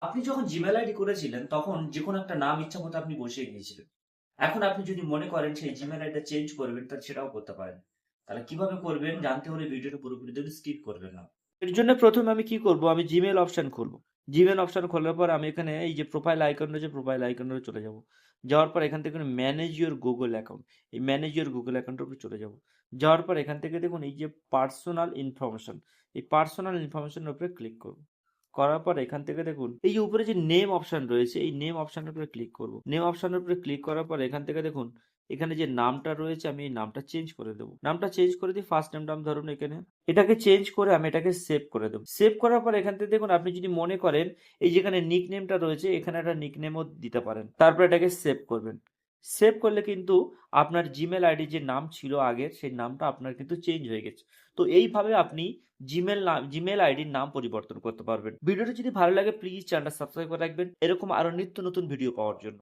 আপনি যখন Gmail ID করেছিলেন তখন যেকোনো একটা নাম ইচ্ছামতো আপনি বসিয়ে দিয়েছিলেন। এখন আপনি যদি মনে করেন সেই জিমেইল আইডিটা চেঞ্জ করবেন তাহলে সেটাও করতে পারেন। তাহলে কিভাবে করবেন জানতে হলে ভিডিওটা পুরোপুরি দেখুন, স্কিপ করবেন না। এর জন্য প্রথমে আমি কি করব, আমি জিমেইল অপশন খুলব। জিমেইল অপশন খোলার পর আমি এখানে এই যে প্রোফাইল আইকন রয়েছে, প্রোফাইল আইকনে চলে যাব। যাওয়ার পর এখান থেকে ম্যানেজ ইউর গুগল অ্যাকাউন্ট, এই ম্যানেজ ইউর গুগল অ্যাকাউন্টের উপর চলে যাব। যাওয়ার পর এখান থেকে দেখুন এই যে পার্সোনাল ইনফরমেশন, এই পার্সোনাল ইনফরমেশনের উপরে ক্লিক করব। করার পর এখান থেকে দেখুন এই যে উপরে যে নেম অপশন রয়েছে, এই নেম অপশনের উপরে ক্লিক করব। নেম অপশনের উপরে ক্লিক করার পর এখান থেকে দেখুন এখানে যে নামটা রয়েছে আমি এই নামটা চেঞ্জ করে দেবো। নামটা চেঞ্জ করে দিই, ফার্স্ট নেমটা আমি ধরুন এখানে এটাকে চেঞ্জ করে আমি এটাকে সেভ করে দেবো। সেভ করার পর এখান থেকে দেখুন আপনি যদি মনে করেন এই যেখানে নিক নেমটা রয়েছে এখানে একটা নিক নেমও দিতে পারেন। তারপর এটাকে সেভ করবেন। সেভ করলে কিন্তু আপনার জিমেল আইডি যে নাম ছিল আগের সেই নামটা আপনার কিন্তু চেঞ্জ হয়ে গেছে। তো এইভাবে আপনি জিমেল আইডির নাম পরিবর্তন করতে পারবেন। ভিডিওটা যদি ভালো লাগে প্লিজ চ্যানেলটা সাবস্ক্রাইব করে রাখবেন এরকম আরো নিত্য নতুন ভিডিও পাওয়ার জন্য।